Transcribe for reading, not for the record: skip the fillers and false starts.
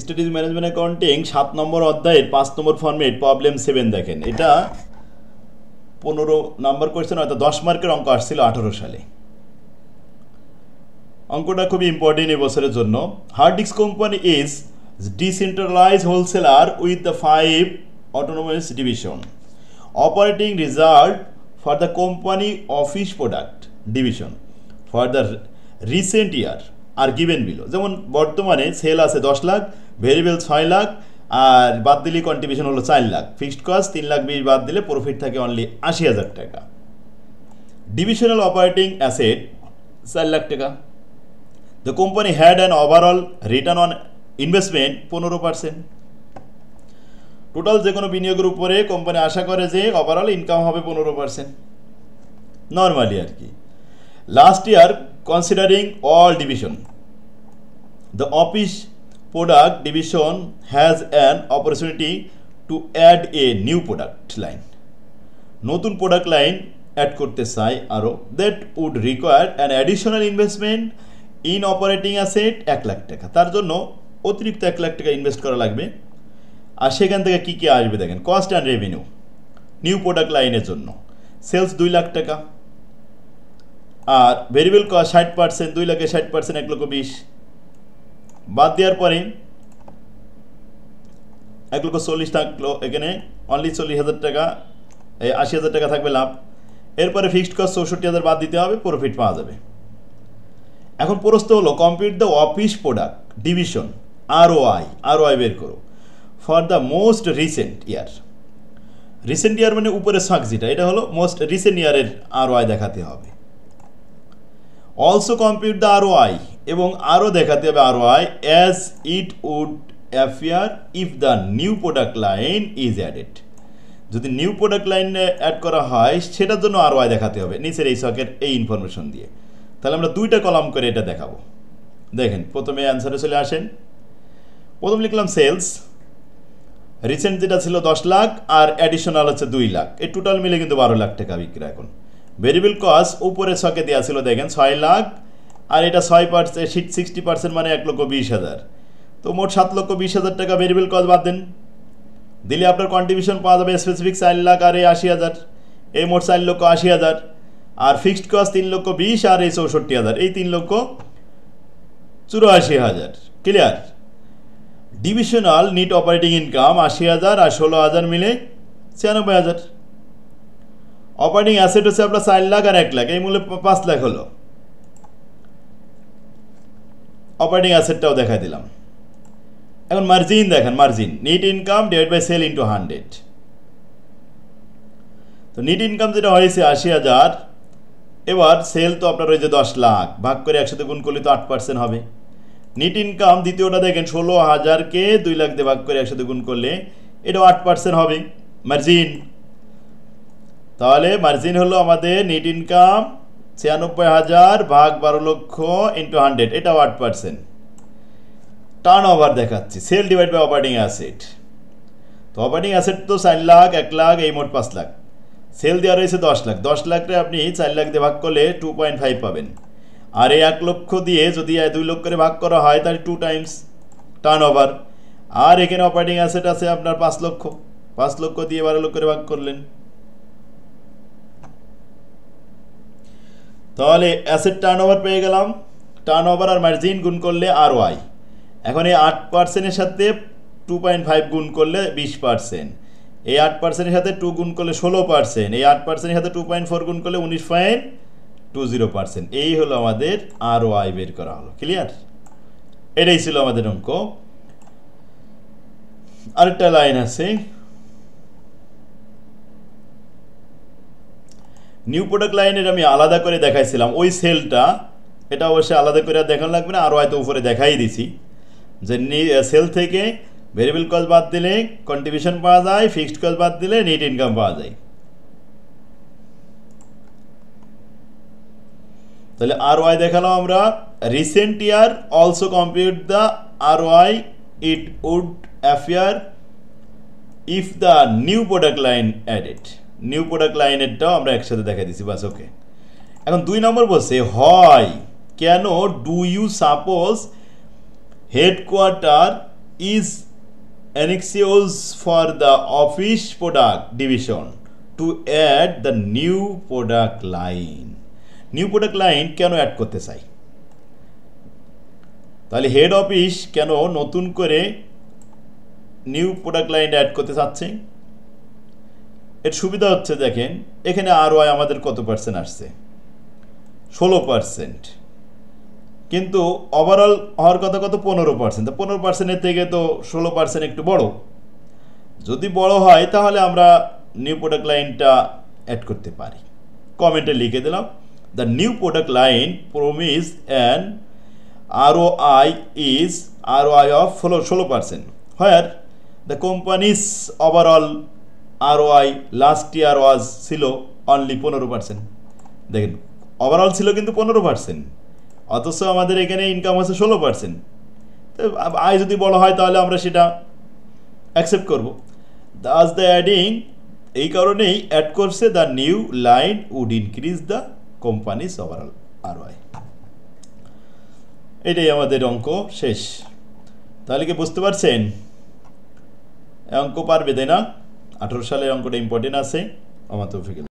Strategy management accounting 7 নম্বর অধ্যায়ের 5 নম্বর format problem 7 দেখেন। এটা 15 নম্বর কোয়েশ্চেন, হয়তো 10 মার্কের অঙ্ক আসছিল 18 সালে। অঙ্কটা খুবই ইম্পর্টেন্ট এই বছরের জন্য। Hard disk company is decentralize wholesaler with the 5 autonomous division. Operating result for the company office product division for the recent year are given below. যেমন বর্তমানে সেল আছে 10 লাখ, ভেরিয়েবল 6 লাখ, আর বাদ দিলে কন্ট্রিবিউশন হলো 4 লাখ, ফিক্সড কস্ট 3 লাখ 20 বাদ দিলে প্রফিট থাকে only 80,000 টাকা। ডিভিশনাল অপারেটিং অ্যাসেট 4 লাখ টাকা। The company had an overall return on investment 15%. Total যে কোনো বিনিয়োগের উপরে কোম্পানি আশা করে যে ওভারঅল ইনকাম হবে 15%, নর্মালি আর কি। Last year considering all division, the office product division has an opportunity to add a new product line. নতুন প্রোডাক্ট লাইন অ্যাড করতে চাই আরও, that would require an additional investment in operating asset 1 lakh টাকা। তার জন্য অতিরিক্ত 1 লাখ টাকা ইনভেস্ট করা লাগবে। আর সেখান থেকে কী কী আসবে দেখেন, cost and revenue new product লাইনের জন্য সেলস 2 লাখ টাকা, আর ভেরিয়েবল কস্ট 60%, 2 লাখে 60% 1,20,000 বাদ দেওয়ার পরে 1,40,000 থাকলো, এখানে অনলি 40,000 টাকা, 80,000 টাকা থাকবে লাভ। এরপরে ফিক্সড কস্ট 64,000 বাদ দিতে হবে, প্রফিট পাওয়া যাবে। এখন প্রশ্ন হলো compute the office product division ROI বের করো for the most recent year. Recent year মানে উপরে শাক যেটা, এটা হলো মোস্ট রিসেন্ট ইয়ারের ROI দেখাতে হবে। অলসো কম্পিউট দ্য ROI, এবং আরও দেখাতে হবে ROI as it would appear if the new product line is added. যদি নিউ প্রোডাক্ট লাইন অ্যাড করা হয় সেটার জন্য ROI দেখাতে হবে নিচের এই শখের এই ইনফরমেশন দিয়ে। তাহলে আমরা 2টা কলাম করে এটা দেখাবো। দেখেন প্রথমে অ্যান্সারে চলে আসেন। প্রথম লিখলাম সেলস, রিসেন্ট যেটা ছিল 10 লাখ আর অ্যাডিশনাল হচ্ছে 2 লাখ, এই টোটাল মিলে কিন্তু 12 লাখ টাকা বিক্রি। এখন ভেরিয়েবল কস্ট উপরে ছকে দেওয়া ছিল দেখেন 6 লাখ, আর এটা 6%, 60% মানে 1,20,000, তো মোট 7,20,000 টাকা ভেরিয়েবল কস্ট বাদ দেন, দিলে আপনার কন্ট্রিবিউশন পাওয়া যাবে স্পেসিফিক 4 লাখ আর এই 80,000, এই মোট 4,80,000, আর ফিক্সড কস্ট 3,20,000 আর এই 64,000, এই 3,84,000। Clear? Divisional net operating income 80,000 আর 16,000 মিলে 96,000। অপারেটিং অ্যাসেট হচ্ছে আপনার 4 লাখ আর 1 লাখ, এই মূল্যে 5 লাখ হলো। অপারেটিং অ্যাসেটটাও দেখা দিলাম। এখন মার্জিন দেখেন, margin net income divide by sale into 100। তো নিট ইনকাম যেটা হয়েছে 80,000, এবার সেল তো আপনার ওই যে 10 লাখ ভাগ করে 100 গুণ করলে তো 8% হবে। নিট ইনকাম দ্বিতীয়টা দেখেন 16,000কে 2 লাখ দিয়ে ভাগ করে 100 গুণ করলে এটাও 8% হবে মার্জিন। তাহলে মার্জিন হলো আমাদের নিট ইনকাম 96,000 ভাগ 12 লক্ষ ইন্টু 100, এটাও 8%। টার্ন ওভার দেখাচ্ছি, sale divide by operating asset. তো অপারেটিং অ্যাসেট তো 4 লাখ 1 লাখ, এই মোট 5 লাখ, সেল দেওয়া রয়েছে 10 লাখ, 10 লাখটা আপনি 4 লাখ দিয়ে ভাগ করলে 2.5 পাবেন, আর এই 1 লক্ষ দিয়ে যদি 2 লক্ষ করে ভাগ করা হয় তাহলে 2 টাইমস টার্ন ওভার। আর এখানে অপারেটিং অ্যাসেট আছে আপনার 5 লক্ষ, 5 লক্ষ দিয়ে 12 লক্ষ করে ভাগ করলেন, তাহলে অ্যাসেট টার্ন ওভার পেয়ে গেলাম। টার্ন ওভার আর মার্জিন গুণ করলে ROI। এখন এই 8%-এর সাথে 2.5 গুণ করলে 20%, এই 8%-এর সাথে 2 গুণ করলে 16%, এই 8%-এর সাথে 2.4 গুণ করলে 19.20%। এই হলো আমাদের ROI বের করা হলো। ক্লিয়ার? এটাই ছিল আমাদের অঙ্ক। আরেকটা লাইন আছে, নিউ প্রোডাক্ট লাইনের আমি আলাদা করে দেখাইছিলাম ওই সেলটা, এটা অবশ্যই আলাদা করে দেখানো লাগবে না, আরও হয়তো উপরে দেখাই দিছি যে সেল থেকে ভেরিয়েবল কস্ট বাদ দিলে কন্ট্রিবিউশন পাওয়া যায়, ফিক্সড কস্ট বাদ দিলে নেট ইনকাম পাওয়া যায়। তাহলে ROI দেখালাম আমরা। Recent year also compute the ROI it would appear if the new product line added. New product লাইনেরটাও আমরা একসাথে দেখা দিচ্ছি, বাস ওকে। এখন 2 নম্বর বলছে হয় কেন do you suppose headquarter is annexes for the office product division to add the new product line. New product line কেন অ্যাড করতে চাই? তাহলে হেড অফিস কেন নতুন করে নিউ প্রোডাক্ট লাইন অ্যাড করতে চাচ্ছে? এর সুবিধা হচ্ছে দেখেন এখানে আরওআই আমাদের কত পার্সেন্ট আসছে? 16%, কিন্তু ওভারঅল হওয়ার কথা কত? 15%। 15%-এর থেকে তো 16% একটু বড়। যদি বড় হয় তাহলে আমরা নিউ প্রোডাক্ট লাইনটা অ্যাড করতে পারি। কমেন্টে লিখে দিলাম, the new product line promise an ROI is ROI of 16%, where the company's overall ROI last year was ছিল only 15%। দেখেন ওভারঅল ছিল কিন্তু 15%, অথচ আমাদের এখানে ইনকাম আছে 16%। তো আয় যদি বড় হয় তাহলে আমরা সেটা অ্যাকসেপ্ট করব। দাস দ্য অ্যাডিং, এই কারণেই অ্যাড করছে the new line would increase the company's overall ROI। এটাই আমাদের অঙ্ক শেষ। তাহলে কি বুঝতে পারছেন? অঙ্ক পারবে তাই না? 18 সালের অঙ্কটা ইম্পর্টেন্ট আছে। আমার তৌফিক।